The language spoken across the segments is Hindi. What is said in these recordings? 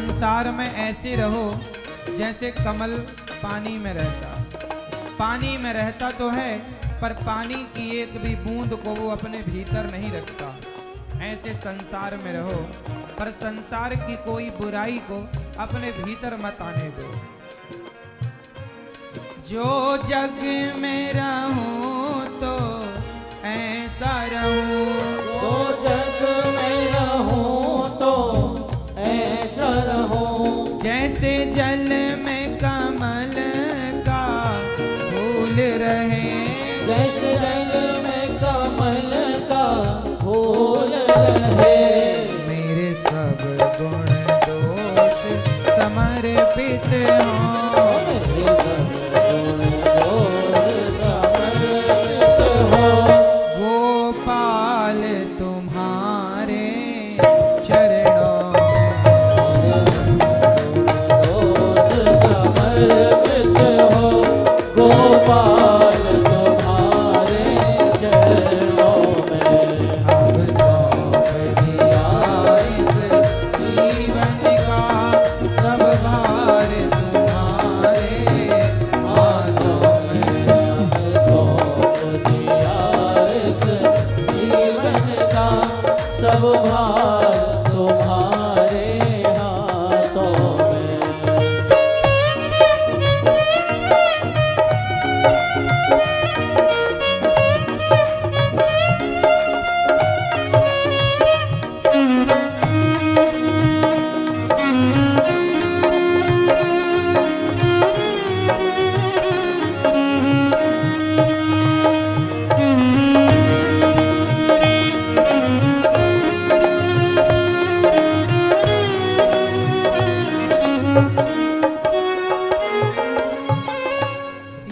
संसार में ऐसे रहो जैसे कमल पानी में रहता। पानी में रहता तो है पर पानी की एक भी बूंद को वो अपने भीतर नहीं रखता। ऐसे संसार में रहो पर संसार की कोई बुराई को अपने भीतर मत आने दो। जो जग में रहूं तो ऐसा रहूं, जो जग में रहूं तो ऐसा रहूं, जैसे जल में कमल का फूल रहे, जैसे जल में कमल का फूल रहे। मेरे सब गुण दोष समर्पित हों, गोपाल तुम्हारे चरणों समर्पित हो, गोपाल तुम्हारे चरणों में। अब सौंप दिया इस जीवन का सब भार तुम्हारे हाथों में। अब सौंप दिया इस जीवन का सब भार तुम्हारे हाथों में।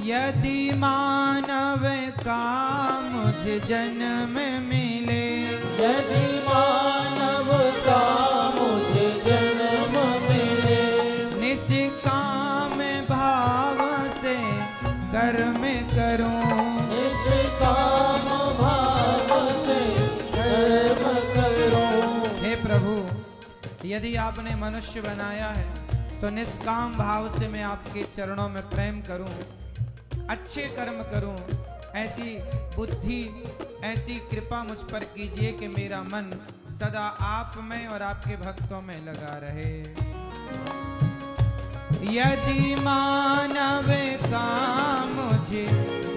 यदि मानव का मुझ जन्म मिले, यदि मानव का मुझे जन्म मिले, निष्काम भाव से कर्म करूं, इस काम भाव से कर्म करूं। हे प्रभु, यदि आपने मनुष्य बनाया है तो निष्काम भाव से मैं आपके चरणों में प्रेम करूं, अच्छे कर्म करूं। ऐसी बुद्धि, ऐसी कृपा मुझ पर कीजिए कि मेरा मन सदा आप में और आपके भक्तों में लगा रहे। यदि मानव का मुझे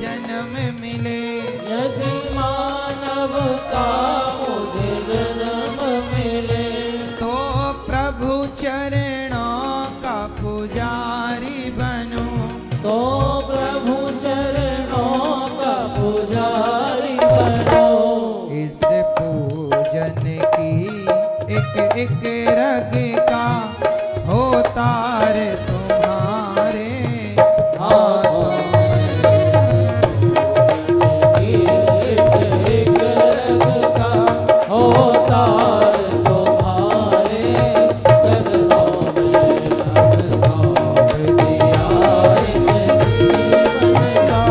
जन्म मिले, यदि मानव का मुझे जन्म मिले, तो प्रभु चरणों का पुजारी बनूं, तो प्रभु चरणों का पुजारी बनो। इस पूजन की एक एक रग का होता रे तुम्हारे हाथों एक एक रग का होता तुम्हारे चरणों में। अब सौंप दिया इस जीवन का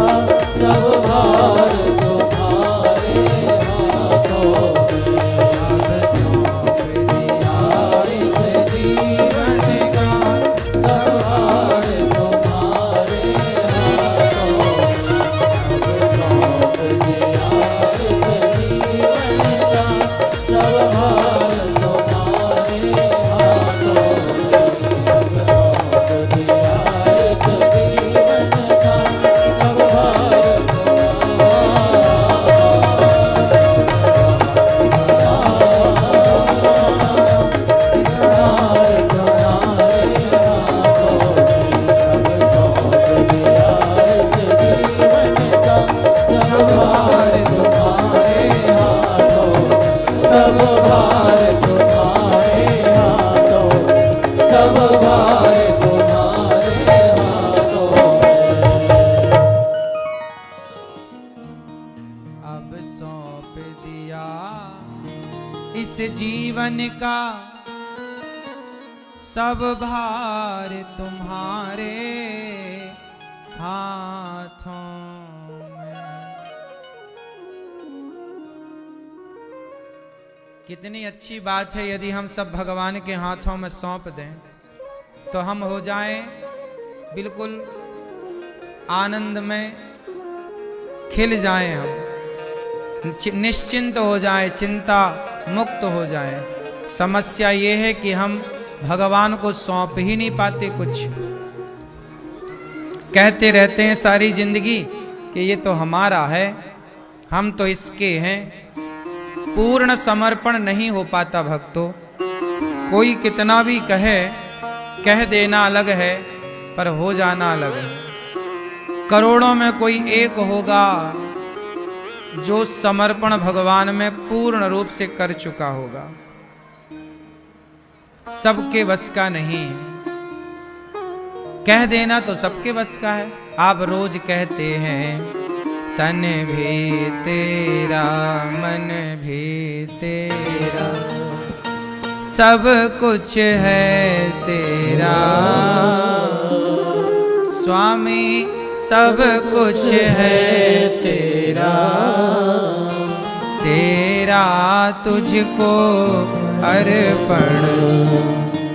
सब भार तुम्हारे हाथों में। अब सौंप दिया इस जीवन का सब भार तुम्हारे हाथों में। अब सौंप दिया इस जीवन का सब भार तुम्हारे हाथों में। अब सौंप दिया इस जीवन का सब भार सब भार तुम्हारे हाथों में, सब भार तुम्हारे हाथों में। अब सौंप दिया इस जीवन का सब भार तुम्हारे हाथों में। कितनी अच्छी बात है यदि हम सब भगवान के हाथों में सौंप दें तो हम हो जाएं बिल्कुल आनंद में, खिल जाएं, हम निश्चिंत हो जाएं, चिंता मुक्त हो जाएं। समस्या ये है कि हम भगवान को सौंप ही नहीं पाते। कुछ कहते रहते हैं सारी जिंदगी कि ये तो हमारा है, हम तो इसके हैं। पूर्ण समर्पण नहीं हो पाता भक्तों। कोई कितना भी कह देना अलग है, पर हो जाना अलग है। करोड़ों में कोई एक होगा जो समर्पण भगवान में पूर्ण रूप से कर चुका होगा। सबके बस का नहीं है। कह देना तो सबके बस का है। आप रोज कहते हैं तन भी तेरा, मन भी तेरा, सब कुछ है तेरा स्वामी, सब कुछ है तेरा, तेरा तुझको अर्पण,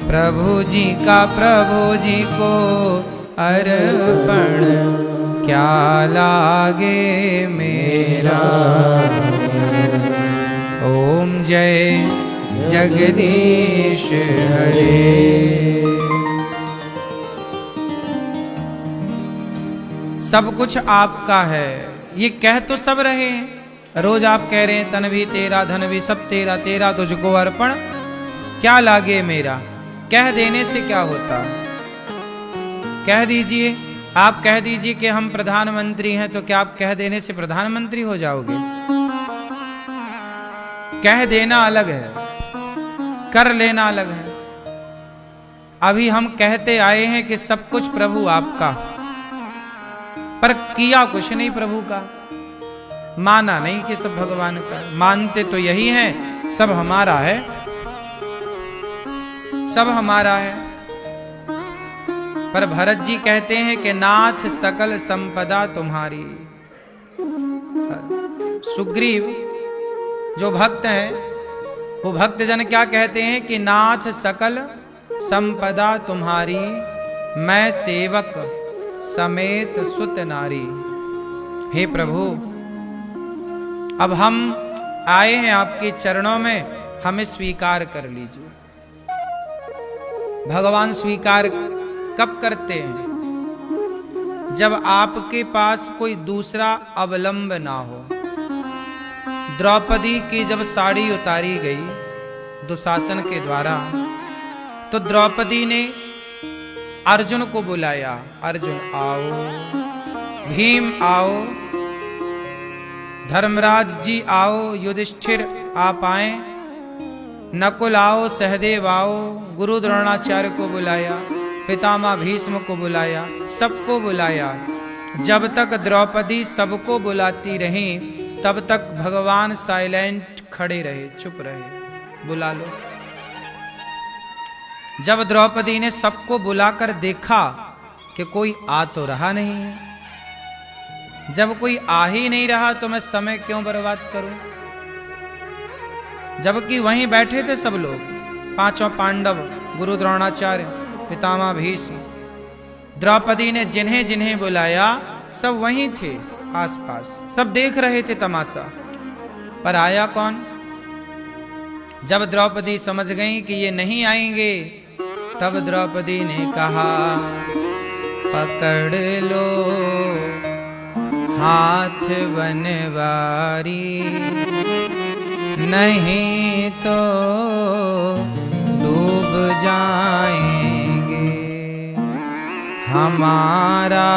प्रभु जी का प्रभु जी को अर्पण, क्या लागे मेरा। ओम जय जगदीश हरे। सब कुछ आपका है, ये कह तो सब रहे हैं। रोज आप कह रहे हैं तन भी तेरा, धन भी सब तेरा, तेरा तुझको अर्पण, क्या लागे मेरा। कह देने से क्या होता? कह दीजिए, आप कह दीजिए कि हम प्रधानमंत्री हैं, तो क्या आप कह देने से प्रधानमंत्री हो जाओगे? कह देना अलग है, कर लेना अलग है। अभी हम कहते आए हैं कि सब कुछ प्रभु आपका, पर किया कुछ नहीं प्रभु का। माना नहीं कि सब भगवान का। मानते तो यही है सब हमारा है, सब हमारा है। पर भरत जी कहते हैं कि नाथ सकल संपदा तुम्हारी। सुग्रीव जो भक्त है, वो भक्त जन क्या कहते हैं कि नाथ सकल संपदा तुम्हारी, मैं सेवक समेत सुत नारी। हे प्रभु, अब हम आए हैं आपके चरणों में, हमें स्वीकार कर लीजिए। भगवान स्वीकार कब करते हैं? जब आपके पास कोई दूसरा अवलंब ना हो। द्रौपदी की जब साड़ी उतारी गई दुशासन के द्वारा, तो द्रौपदी ने अर्जुन को बुलाया, अर्जुन आओ, भीम आओ, धर्मराज जी आओ, युधिष्ठिर आप आए, नकुल आओ, सहदेव आओ, गुरु द्रोणाचार्य को बुलाया, पितामह भीष्म को बुलाया, सबको बुलाया। जब तक द्रौपदी सबको बुलाती रही, तब तक भगवान साइलेंट खड़े रहे, चुप रहे। बुला लो। जब द्रौपदी ने सबको बुलाकर देखा कि कोई आ तो रहा नहीं है, जब कोई आ ही नहीं रहा तो मैं समय क्यों बर्बाद करूं। जबकि वहीं बैठे थे सब लोग, पांचों पांडव, गुरु द्रोणाचार्य, पितामह भीष्म। द्रौपदी ने जिन्हें जिन्हें बुलाया सब वहीं थे आसपास, सब देख रहे थे तमाशा। पर आया कौन? जब द्रौपदी समझ गई कि ये नहीं आएंगे, तब द्रौपदी ने कहा पकड़ लो हाथ बनवारी, नहीं तो डूब जाएंगे, हमारा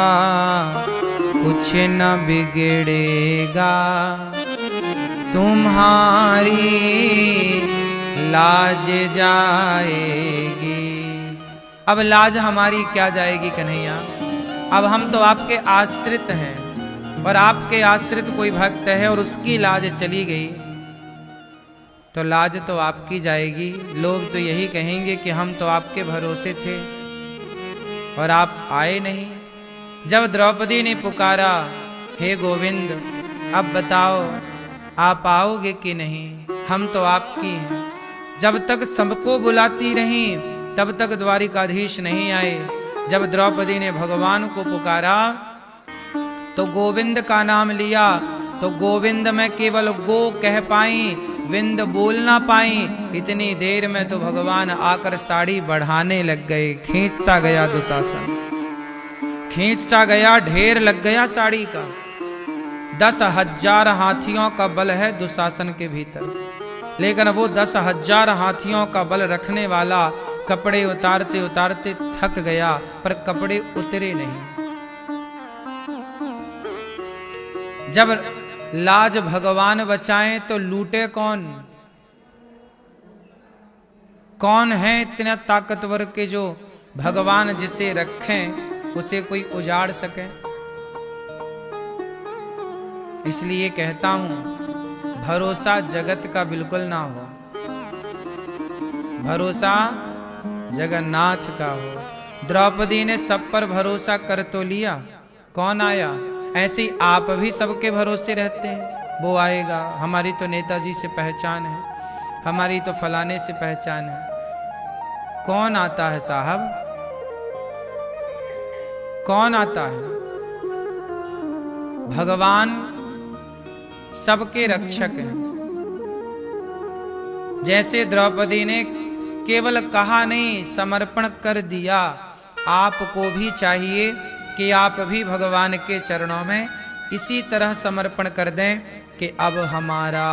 कुछ न बिगड़ेगा, तुम्हारी लाज जाएगी। अब लाज हमारी क्या जाएगी कन्हैया? अब हम तो आपके आश्रित हैं, और आपके आश्रित कोई भक्त है और उसकी लाज चली गई, तो लाज तो आपकी जाएगी। लोग तो यही कहेंगे कि हम तो आपके भरोसे थे और आप आए नहीं। जब द्रौपदी ने पुकारा, हे गोविंद, अब बताओ आप आओगे कि नहीं? हम तो आपकी हैं। जब तक सबको बुलाती रही तब तक द्वारिकाधीश नहीं आए। जब द्रौपदी ने भगवान को पुकारा तो गोविंद का नाम लिया, तो गोविंद में केवल गो कह पाई, विंद बोल ना पाई। इतनी देर में तो भगवान आकर साड़ी बढ़ाने लग गए। खींचता गया दुशासन, खींचता गया, ढेर लग गया साड़ी का। 10,000 हाथियों का बल है दुशासन के भीतर, लेकिन वो 10,000 हाथियों का बल रखने वाला कपड़े उतारते उतारते थक गया, पर कपड़े उतरे नहीं। जब लाज भगवान बचाएं तो लूटे कौन? कौन है इतना ताकतवर के जो भगवान जिसे रखें उसे कोई उजाड़ सके? इसलिए कहता हूं, भरोसा जगत का बिल्कुल ना हो, भरोसा जगन्नाथ का हो। द्रौपदी ने सब पर भरोसा कर तो लिया, कौन आया? ऐसे ही आप भी सबके भरोसे रहते हैं, वो आएगा, हमारी तो नेताजी से पहचान है, हमारी तो फलाने से पहचान है। कौन आता है साहब? कौन आता है? भगवान सबके रक्षक हैं। जैसे द्रौपदी ने केवल कहा नहीं, समर्पण कर दिया। आपको भी चाहिए कि आप भी भगवान के चरणों में इसी तरह समर्पण कर दें कि अब हमारा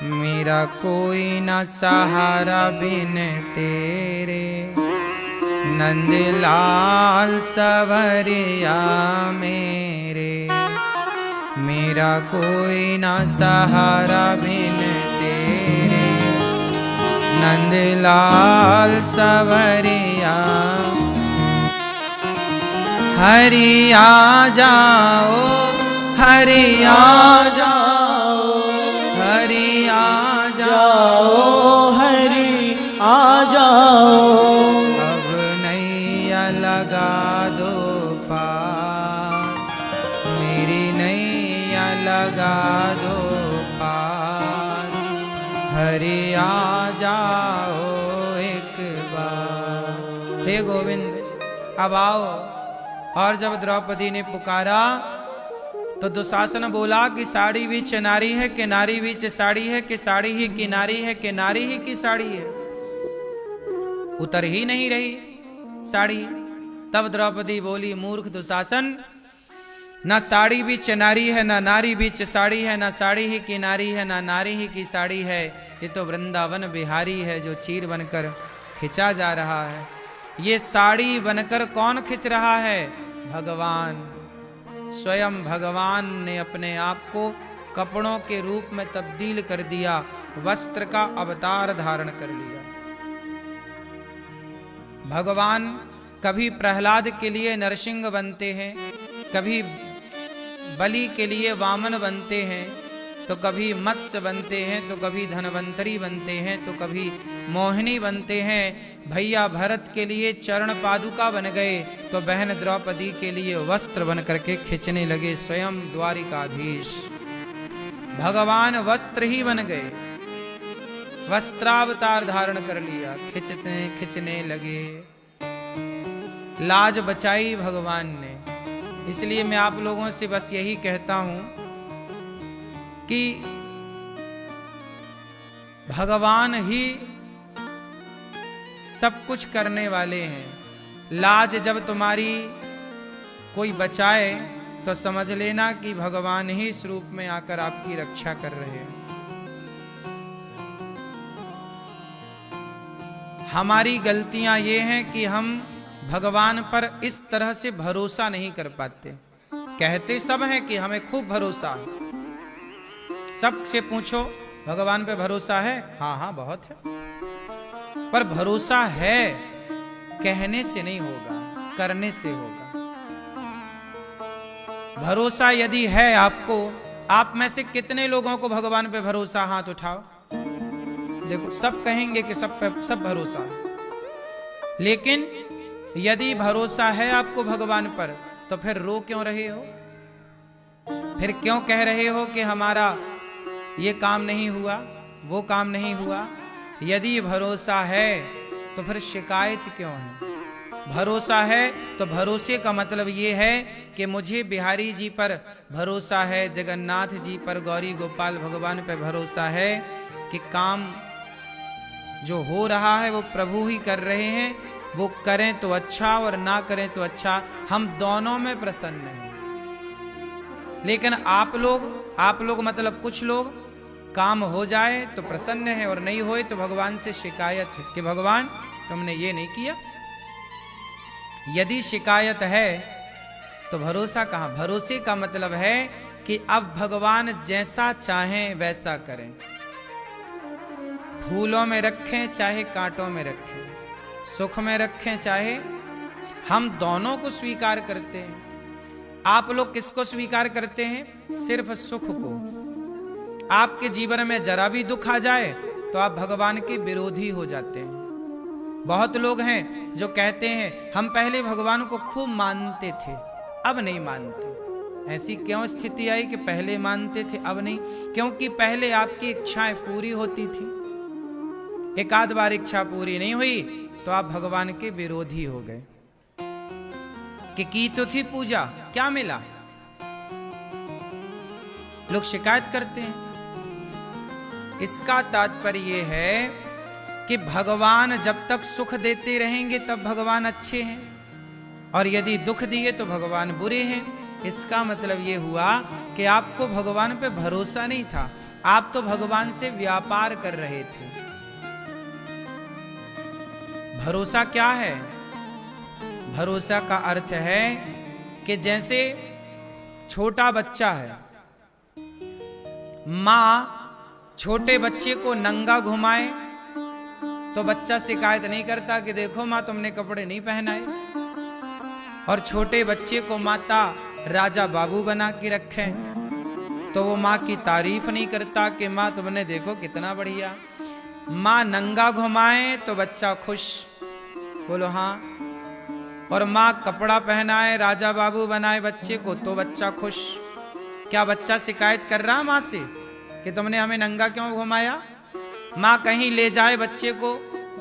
मेरा कोई न सहारा बिन तेरे, नंदलाल सवरिया मेरे, मेरा कोई न सहारा बिन तेरे, नंदलाल सवरिया। हरि आ जाओ, हरि आ जाओ, हरि आ जाओ, हरि आ जाओ। अब नैया लगा दो पार, मेरी नैया लगा दो पार। हरि आ जाओ एक बार। हे गोविंद अब आओ। और जब द्रौपदी ने पुकारा तो दुशासन बोला कि साड़ी भी नारी है कि नारी भी साड़ी है, कि साड़ी ही की नारी है कि नारी ही की साड़ी है। उतर ही नहीं रही साड़ी। तब द्रौपदी बोली, मूर्ख दुशासन, ना साड़ी भी नारी है, ना नारी भी साड़ी है, ना साड़ी ही की नारी है, ना नारी ही की साड़ी है। ये तो वृंदावन बिहारी है जो चीर बनकर खिंचा जा रहा है। ये साड़ी बनकर कौन खिंच रहा है? भगवान। स्वयं भगवान ने अपने आप को कपड़ों के रूप में तब्दील कर दिया, वस्त्र का अवतार धारण कर लिया। भगवान कभी प्रहलाद के लिए नरसिंह बनते हैं, कभी बलि के लिए वामन बनते हैं, तो कभी मत्स्य बनते हैं, तो कभी धनवंतरी बनते हैं, तो कभी मोहिनी बनते हैं। भैया भरत के लिए चरण पादुका बन गए, तो बहन द्रौपदी के लिए वस्त्र बन करके खींचने लगे। स्वयं द्वारिकाधीश भगवान वस्त्र ही बन गए, वस्त्रावतार धारण कर लिया, खिंचने लगे। लाज बचाई भगवान ने। इसलिए मैं आप लोगों से बस यही कहता हूं कि भगवान ही सब कुछ करने वाले हैं। लाज जब तुम्हारी कोई बचाए तो समझ लेना कि भगवान ही इस रूप में आकर आपकी रक्षा कर रहे हैं। हमारी गलतियां ये हैं कि हम भगवान पर इस तरह से भरोसा नहीं कर पाते। कहते सब हैं कि हमें खूब भरोसा है, सबसे पूछो भगवान पे भरोसा है? हाँ हाँ बहुत है। पर भरोसा है कहने से नहीं होगा, करने से होगा। भरोसा यदि है आपको, आप में से कितने लोगों को भगवान पे भरोसा? हाथ उठाओ। देखो सब कहेंगे कि सब पे सब भरोसा है, लेकिन यदि भरोसा है आपको भगवान पर तो फिर रो क्यों रहे हो? फिर क्यों कह रहे हो कि हमारा ये काम नहीं हुआ? वो काम नहीं हुआ। यदि भरोसा है तो फिर शिकायत क्यों है? भरोसा है तो भरोसे का मतलब ये है कि मुझे बिहारी जी पर भरोसा है, जगन्नाथ जी पर, गौरी गोपाल भगवान पर भरोसा है कि काम जो हो रहा है वो प्रभु ही कर रहे हैं। वो करें तो अच्छा और ना करें तो अच्छा, हम दोनों में प्रसन्न हैं। लेकिन आप लोग मतलब कुछ लोग काम हो जाए तो प्रसन्न है और नहीं होए तो भगवान से शिकायत है कि भगवान तुमने ये नहीं किया। यदि शिकायत है तो भरोसा कहां? भरोसे का मतलब है कि अब भगवान जैसा चाहें वैसा करें, फूलों में रखें चाहे कांटों में रखें, सुख में रखें चाहे, हम दोनों को स्वीकार करते हैं। आप लोग किसको स्वीकार करते हैं? सिर्फ सुख को। आपके जीवन में जरा भी दुख आ जाए तो आप भगवान के विरोधी हो जाते हैं। बहुत लोग हैं जो कहते हैं हम पहले भगवान को खूब मानते थे अब नहीं मानते। ऐसी क्यों स्थिति आई कि पहले मानते थे अब नहीं? क्योंकि पहले आपकी इच्छाएं पूरी होती थी, एक आध बार इच्छा पूरी नहीं हुई तो आप भगवान के विरोधी हो गए कि की तो थी पूजा, क्या मिला? लोग शिकायत करते हैं। इसका तात्पर्य यह है कि भगवान जब तक सुख देते रहेंगे तब भगवान अच्छे हैं, और यदि दुख दिए तो भगवान बुरे हैं। इसका मतलब यह हुआ कि आपको भगवान पे भरोसा नहीं था, आप तो भगवान से व्यापार कर रहे थे। भरोसा क्या है? भरोसा का अर्थ है कि जैसे छोटा बच्चा है, मां छोटे बच्चे को नंगा घुमाए तो बच्चा शिकायत नहीं करता कि देखो मां तुमने कपड़े नहीं पहनाए, और छोटे बच्चे को माता राजा बाबू बना के रखे तो वो मां की तारीफ नहीं करता कि मां तुमने देखो कितना बढ़िया। मां नंगा घुमाए तो बच्चा खुश, बोलो हाँ, और मां कपड़ा पहनाए राजा बाबू बनाए बच्चे को तो बच्चा खुश। क्या बच्चा शिकायत कर रहा मां से कि तुमने हमें नंगा क्यों घुमाया? मां कहीं ले जाए बच्चे को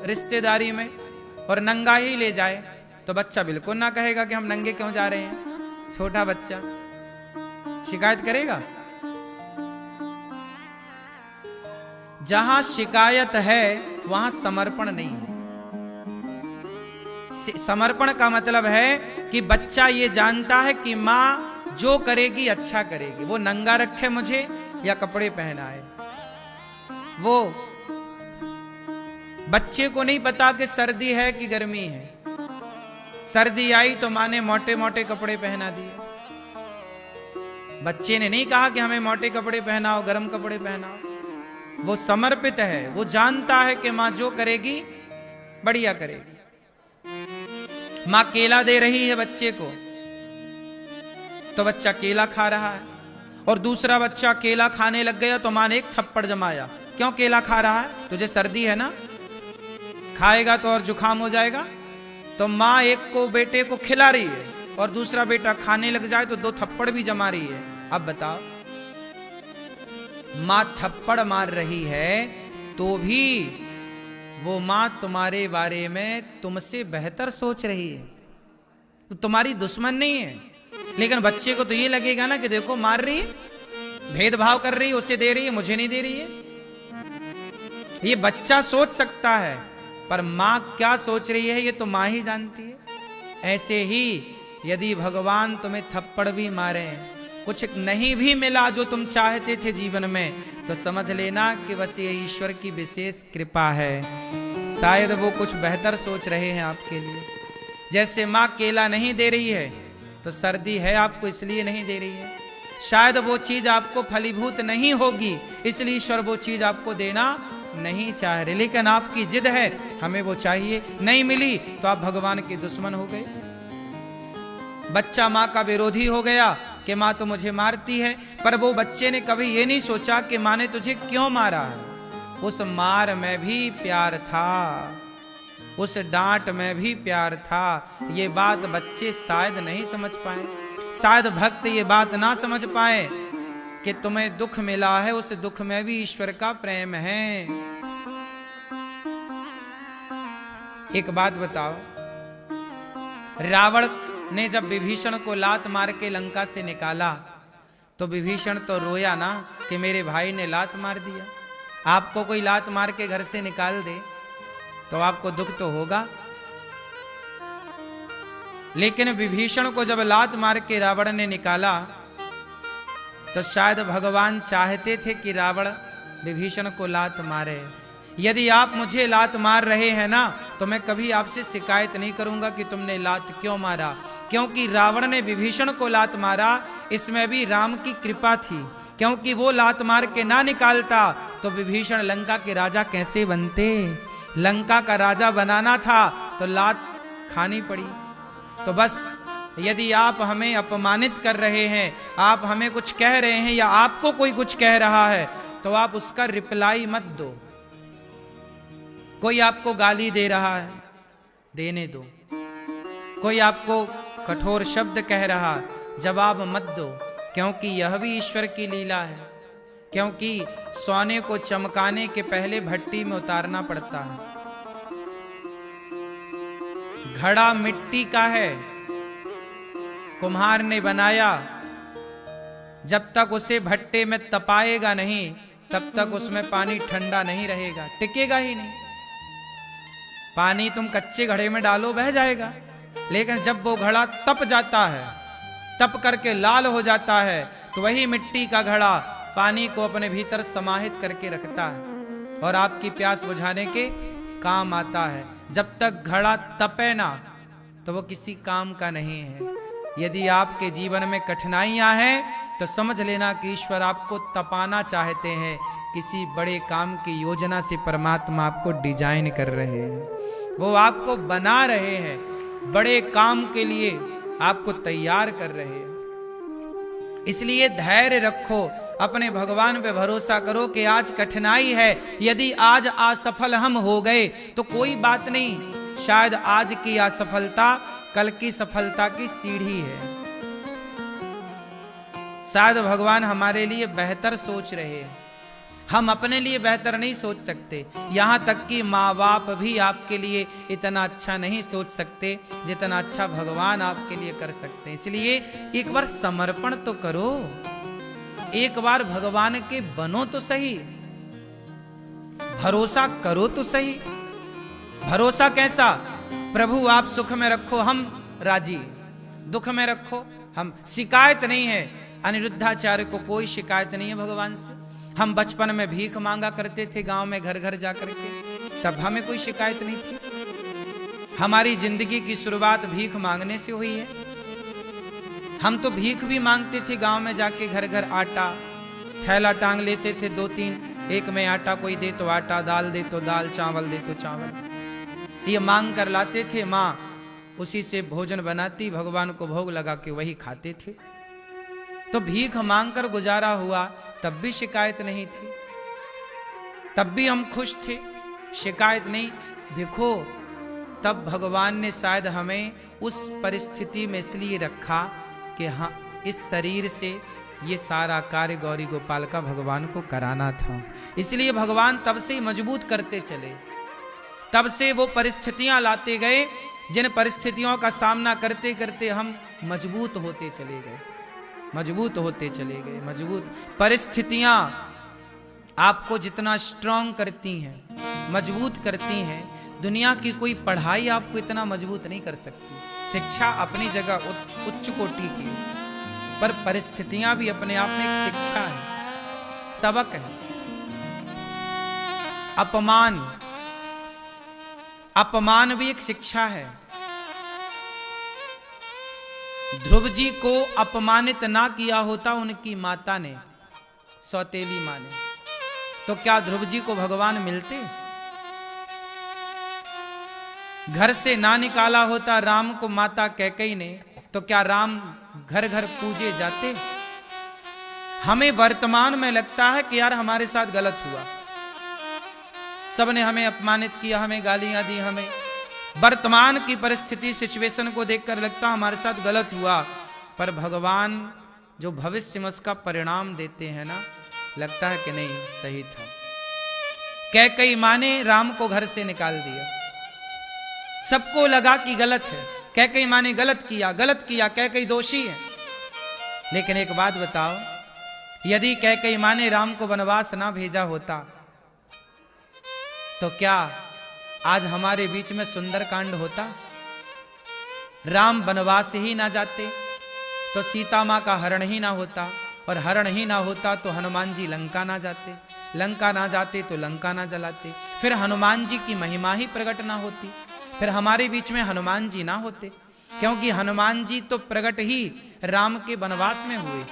रिश्तेदारी में और नंगा ही ले जाए तो बच्चा बिल्कुल ना कहेगा कि हम नंगे क्यों जा रहे हैं। छोटा बच्चा शिकायत करेगा? जहां शिकायत है वहां समर्पण नहीं है। समर्पण का मतलब है कि बच्चा ये जानता है कि मां जो करेगी अच्छा करेगी, वो नंगा रखे मुझे या कपड़े पहनाए। वो बच्चे को नहीं पता कि सर्दी है कि गर्मी है। सर्दी आई तो मां ने मोटे मोटे कपड़े पहना दिए। बच्चे ने नहीं कहा कि हमें मोटे कपड़े पहनाओ, गर्म कपड़े पहनाओ। वो समर्पित है, वो जानता है कि मां जो करेगी बढ़िया करेगी। मां केला दे रही है बच्चे को तो बच्चा केला खा रहा है, और दूसरा बच्चा केला खाने लग गया तो मां ने एक थप्पड़ जमाया। क्यों केला खा रहा है? तुझे सर्दी है ना, खाएगा तो और जुकाम हो जाएगा। तो मां एक को बेटे को खिला रही है और दूसरा बेटा खाने लग जाए तो दो थप्पड़ भी जमा रही है। अब बताओ, मां थप्पड़ मार रही है तो भी वो मां तुम्हारे बारे में तुमसे बेहतर सोच रही है, तो तुम्हारी दुश्मन नहीं है। लेकिन बच्चे को तो ये लगेगा ना कि देखो मार रही है, भेदभाव कर रही है, उसे दे रही है मुझे नहीं दे रही है। ये बच्चा सोच सकता है, पर मां क्या सोच रही है ये तो मां ही जानती है। ऐसे ही यदि भगवान तुम्हें थप्पड़ भी मारे, कुछ नहीं भी मिला जो तुम चाहते थे जीवन में, तो समझ लेना कि बस ये ईश्वर की विशेष कृपा है। शायद वो कुछ बेहतर सोच रहे हैं आपके लिए। जैसे मां केला नहीं दे रही है तो सर्दी है आपको इसलिए नहीं दे रही है। शायद वो चीज आपको फलीभूत नहीं होगी इसलिए ईश्वर वो चीज आपको देना नहीं चाह रहे, लेकिन आपकी जिद है हमें वो चाहिए। नहीं मिली तो आप भगवान के दुश्मन हो गए। बच्चा मां का विरोधी हो गया कि मां तो मुझे मारती है, पर वो बच्चे ने कभी ये नहीं सोचा कि मां ने तुझे क्यों मारा है। उस मार में भी प्यार था, उस डांट में भी प्यार था। ये बात बच्चे शायद नहीं समझ पाए, शायद भक्त ये बात ना समझ पाए कि तुम्हें दुख मिला है, उस दुख में भी ईश्वर का प्रेम है। एक बात बताओ, रावण ने जब विभीषण को लात मार के लंका से निकाला तो विभीषण तो रोया ना कि मेरे भाई ने लात मार दिया। आपको कोई लात मार के घर से निकाल दे तो आपको दुख तो होगा, लेकिन विभीषण को जब लात मार के रावण ने निकाला तो शायद भगवान चाहते थे कि रावण विभीषण को लात मारे। यदि आप मुझे लात मार रहे हैं ना तो मैं कभी आपसे शिकायत नहीं करूंगा कि तुमने लात क्यों मारा, क्योंकि रावण ने विभीषण को लात मारा, इसमें भी राम की कृपा थी, क्योंकि वो लात मार के ना निकालता तो विभीषण लंका के राजा कैसे बनते। लंका का राजा बनाना था तो लात खानी पड़ी। तो बस यदि आप हमें अपमानित कर रहे हैं, आप हमें कुछ कह रहे हैं या आपको कोई कुछ कह रहा है तो आप उसका रिप्लाई मत दो। कोई आपको गाली दे रहा है, देने दो। कोई आपको कठोर शब्द कह रहा, जवाब मत दो, क्योंकि यह भी ईश्वर की लीला है। क्योंकि सोने को चमकाने के पहले भट्टी में उतारना पड़ता है। घड़ा मिट्टी का है, कुम्हार ने बनाया, जब तक उसे भट्टे में तपाएगा नहीं तब तक उसमें पानी ठंडा नहीं रहेगा, टिकेगा ही नहीं। पानी तुम कच्चे घड़े में डालो बह जाएगा, लेकिन जब वो घड़ा तप जाता है, तप करके लाल हो जाता है, तो वही मिट्टी का घड़ा पानी को अपने भीतर समाहित करके रखता है और आपकी प्यास बुझाने के काम आता है। जब तक घड़ा तपे ना तो वो किसी काम का नहीं है। यदि आपके जीवन में कठिनाइयां हैं तो समझ लेना कि ईश्वर आपको तपाना चाहते हैं। किसी बड़े काम की योजना से परमात्मा आपको डिजाइन कर रहे हैं, वो आपको बना रहे हैं, बड़े काम के लिए आपको तैयार कर रहे हैं। इसलिए धैर्य रखो, अपने भगवान पे भरोसा करो कि आज कठिनाई है, यदि आज असफल हम हो गए तो कोई बात नहीं, शायद आज की असफलता कल की सफलता की सीढ़ी है। शायद भगवान हमारे लिए बेहतर सोच रहे हैं, हम अपने लिए बेहतर नहीं सोच सकते। यहां तक कि माँ बाप भी आपके लिए इतना अच्छा नहीं सोच सकते जितना अच्छा भगवान आपके लिए कर सकते हैं। इसलिए एक बार समर्पण तो करो, एक बार भगवान के बनो तो सही, भरोसा करो तो सही। भरोसा कैसा? प्रभु आप सुख में रखो हम राजी, दुख में रखो हम। शिकायत नहीं है, अनिरुद्धाचार्य को कोई शिकायत नहीं है भगवान से। हम बचपन में भीख मांगा करते थे गांव में, घर घर जाकर के, तब हमें कोई शिकायत नहीं थी। हमारी जिंदगी की शुरुआत भीख मांगने से हुई है। हम तो भीख भी मांगते थे गांव में जाके, घर घर आटा थैला टांग लेते थे, 2-3, एक में आटा, कोई दे तो आटा, दाल दे तो दाल, चावल दे तो चावल, ये मांग कर लाते थे। माँ उसी से भोजन बनाती, भगवान को भोग लगा के वही खाते थे। तो भीख मांग कर गुजारा हुआ, तब भी शिकायत नहीं थी, तब भी हम खुश थे, शिकायत नहीं। देखो तब भगवान ने शायद हमें उस परिस्थिति में इसलिए रखा कि हाँ, इस शरीर से ये सारा कार्य गौरी गोपाल का भगवान को कराना था। इसलिए भगवान तब से मजबूत करते चले, तब से वो परिस्थितियां लाते गए, जिन परिस्थितियों का सामना करते करते हम मजबूत होते चले गए, मजबूत होते चले गए। मजबूत परिस्थितियां आपको जितना स्ट्रांग करती हैं, मजबूत करती हैं, दुनिया की कोई पढ़ाई आपको इतना मजबूत नहीं कर सकती। शिक्षा अपनी जगह उच्च कोटि की है, पर परिस्थितियां भी अपने आप में एक शिक्षा है, सबक है। अपमान भी एक शिक्षा है। ध्रुव जी को अपमानित ना किया होता उनकी माता ने, सौतेली मां ने, तो क्या ध्रुव जी को भगवान मिलते? घर से ना निकाला होता राम को माता कैकेयी ने, तो क्या राम घर घर पूजे जाते? हमें वर्तमान में लगता है कि यार हमारे साथ गलत हुआ, सबने हमें अपमानित किया, हमें गालियां दी, हमें वर्तमान की परिस्थिति सिचुएशन को देखकर लगता हमारे साथ गलत हुआ। पर भगवान जो भविष्य में उसका परिणाम देते हैं ना, लगता है कि नहीं सही था। कैकेयी माँ ने राम को घर से निकाल दिया। सबको लगा कि गलत है, कैकेयी माँ ने गलत किया, कैकेयी दोषी है। लेकिन एक बात बताओ, यदि कैकेयी माँ ने राम को वनवास ना भेजा होता तो क्या आज हमारे बीच में सुंदरकांड होता? राम वनवास ही ना जाते तो सीता मां का हरण ही ना होता, और हरण ही ना होता तो हनुमान जी लंका ना जाते, लंका ना जाते तो लंका ना जलाते, फिर हनुमान जी की महिमा ही प्रकट ना होती, फिर हमारे बीच में हनुमान जी ना होते, क्योंकि हनुमान जी तो प्रकट ही राम के वनवास में हुए।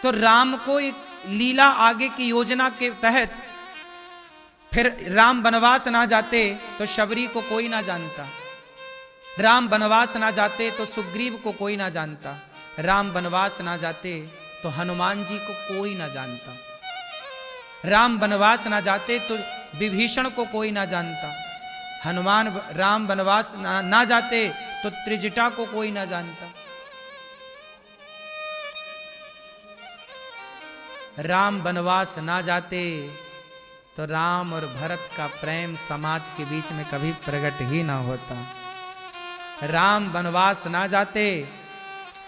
तो राम को एक लीला आगे की योजना के तहत फिर राम वनवास ना जाते तो शबरी को कोई ना जानता, राम वनवास ना जाते तो सुग्रीव को कोई ना जानता, राम वनवास ना जाते तो हनुमान जी को कोई ना जानता, राम वनवास ना जाते तो विभीषण को कोई ना जानता, राम वनवास ना जाते तो त्रिजटा को कोई ना जानता, राम वनवास ना जाते तो राम और भरत का प्रेम समाज के बीच में कभी प्रकट ही ना होता, राम वनवास ना जाते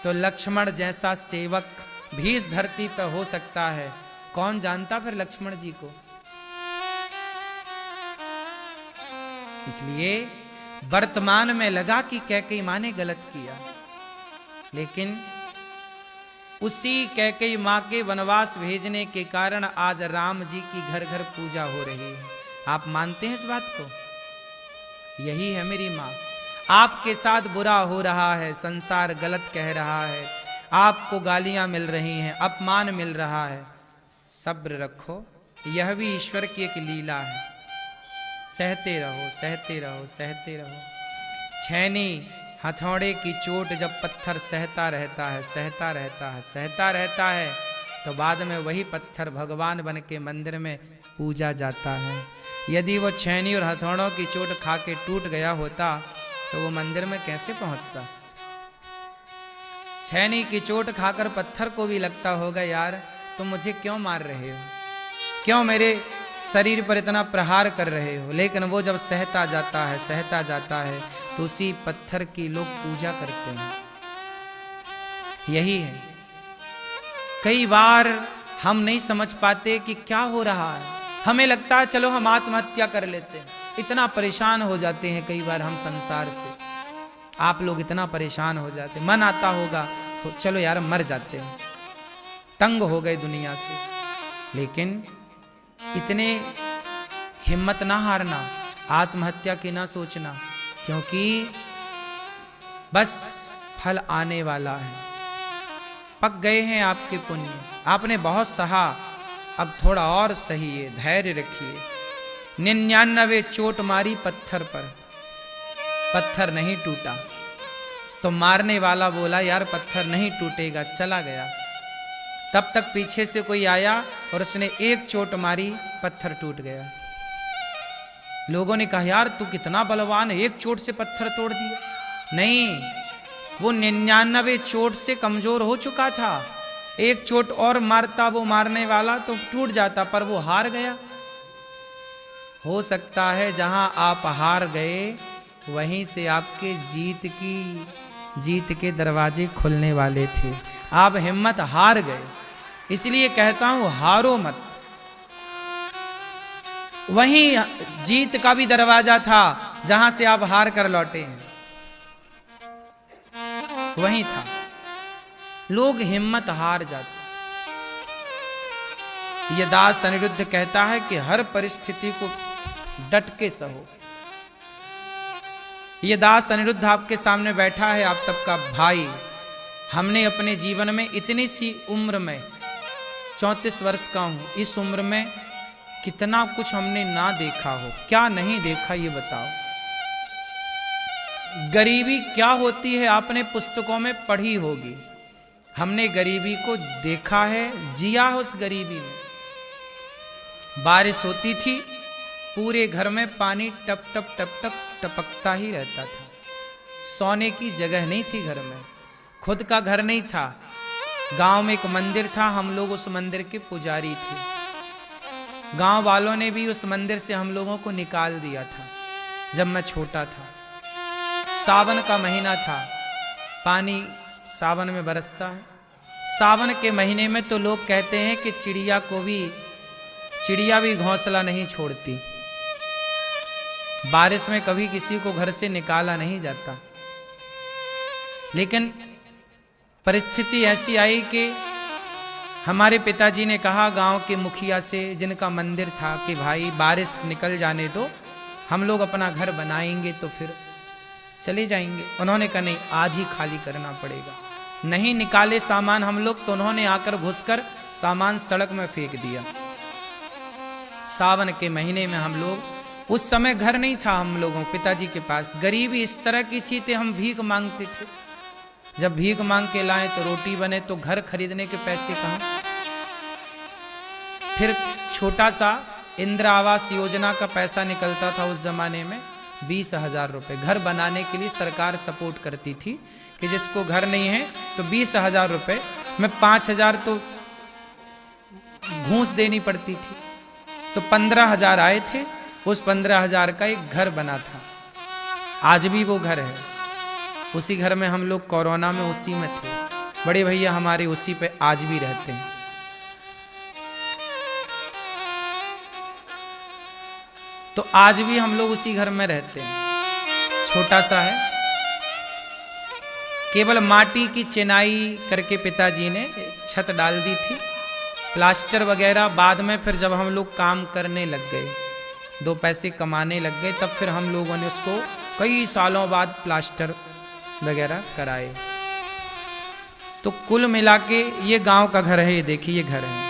तो लक्ष्मण जैसा सेवक भी इस धरती पर हो सकता है। कौन जानता फिर लक्ष्मण जी को? इसलिए वर्तमान में लगा कि कैकेयी मां ने गलत किया, लेकिन उसी कैकेयी मां के वनवास भेजने के कारण आज राम जी की घर घर पूजा हो रही है। आप मानते हैं इस बात को? यही है मेरी मां। आपके साथ बुरा हो रहा है, संसार गलत कह रहा है, आपको गालियां मिल रही हैं, अपमान मिल रहा है, सब्र रखो, यह भी ईश्वर की एक लीला है। सहते रहो, सहते रहो, सहते रहो। छैनी हथौड़े की चोट जब पत्थर सहता रहता है, सहता रहता है, सहता रहता है, तो बाद में वही पत्थर भगवान बन के मंदिर में पूजा जाता है। यदि वो छैनी और हथौड़ों की चोट खा के टूट गया होता तो वो मंदिर में कैसे पहुंचता? छैनी की चोट खाकर पत्थर को भी लगता होगा, यार तुम मुझे क्यों मार रहे हो, क्यों मेरे शरीर पर इतना प्रहार कर रहे हो। लेकिन वो जब सहता जाता है, सहता जाता है, तो उसी पत्थर की लोग पूजा करते हैं। यही है, कई बार हम नहीं समझ पाते कि क्या हो रहा है। हमें लगता है चलो हम आत्महत्या कर लेते हैं, इतना परेशान हो जाते हैं कई बार हम संसार से। आप लोग इतना परेशान हो जाते, मन आता होगा चलो यार मर जाते हैं, तंग हो गए दुनिया से। लेकिन इतने हिम्मत ना हारना, आत्महत्या की ना सोचना, क्योंकि बस फल आने वाला है। पक गए हैं आपके पुण्य, आपने बहुत सहा, अब थोड़ा और सहिए, धैर्य रखिए। 99 चोट मारी पत्थर पर, पत्थर नहीं टूटा, तो मारने वाला बोला यार पत्थर नहीं टूटेगा, चला गया। तब तक पीछे से कोई आया और उसने एक चोट मारी, पत्थर टूट गया। लोगों ने कहा यार तू कितना बलवान है, एक चोट से पत्थर तोड़ दिया। नहीं, वो 99 चोट से कमजोर हो चुका था। एक चोट और मारता वो मारने वाला तो टूट जाता, पर वो हार गया। हो सकता है जहां आप हार गए वहीं से आपके जीत के दरवाजे खुलने वाले थे। आप हिम्मत हार गए, इसलिए कहता हूं हारो मत। वहीं जीत का भी दरवाजा था जहां से आप हार कर लौटे हैं, वहीं था। लोग हिम्मत हार जाते। यह दास अनिरुद्ध कहता है कि हर परिस्थिति को डट के सहो। यह दास अनिरुद्ध आपके सामने बैठा है, आप सबका भाई। हमने अपने जीवन में इतनी सी उम्र में, 34 वर्ष का हूं, इस उम्र में कितना कुछ हमने ना देखा हो। क्या नहीं देखा ये बताओ। गरीबी क्या होती है आपने पुस्तकों में पढ़ी होगी। हमने गरीबी को देखा है, जिया है उस गरीबी में। बारिश होती थी, पूरे घर में पानी टप टप टप टप टपकता ही रहता था। सोने की जगह नहीं थी घर में, खुद का घर नहीं था। गांव में एक मंदिर था, हम लोग उस मंदिर के पुजारी थे। गांव वालों ने भी उस मंदिर से हम लोगों को निकाल दिया था जब मैं छोटा था। सावन का महीना था, पानी सावन में बरसता है। सावन के महीने में तो लोग कहते हैं कि चिड़िया भी घोंसला नहीं छोड़ती। बारिश में कभी किसी को घर से निकाला नहीं जाता। लेकिन परिस्थिति ऐसी आई कि हमारे पिताजी ने कहा गांव के मुखिया से, जिनका मंदिर था, कि भाई बारिश निकल जाने दो, हम लोग अपना घर बनाएंगे तो फिर चले जाएंगे। उन्होंने कहा नहीं, आज ही खाली करना पड़ेगा। नहीं निकाले सामान हम लोग, तो उन्होंने आकर घुसकर सामान सड़क में फेंक दिया। सावन के महीने में हम लोग, उस समय घर नहीं था हम लोगों पिताजी के पास, गरीबी इस तरह की थी थे, हम भीख मांगते थे। जब भीख मांग के लाए तो रोटी बने, तो घर खरीदने के पैसे कहाँ। फिर छोटा सा इंदिरा आवास योजना का पैसा निकलता था उस जमाने में, 20,000 रुपए घर बनाने के लिए सरकार सपोर्ट करती थी कि जिसको घर नहीं है तो 20,000 रुपए में 5,000 तो घूस देनी पड़ती थी, तो 15,000 आए थे। उस 15,000 का एक घर बना था। आज भी वो घर है, उसी घर में हम लोग कोरोना में उसी में थे। बड़े भैया हमारे उसी पे आज भी रहते हैं। तो आज भी हम लोग उसी घर में रहते हैं, छोटा सा है, केवल माटी की चिनाई करके पिताजी ने छत डाल दी थी, प्लास्टर वगैरह बाद में फिर जब हम लोग काम करने लग गए, 2 पैसे कमाने लग गए, तब फिर हम लोगों ने उसको कई सालों बाद प्लास्टर वगैरह कराए। तो कुल मिला के ये गांव का घर है, ये देखिए ये घर है।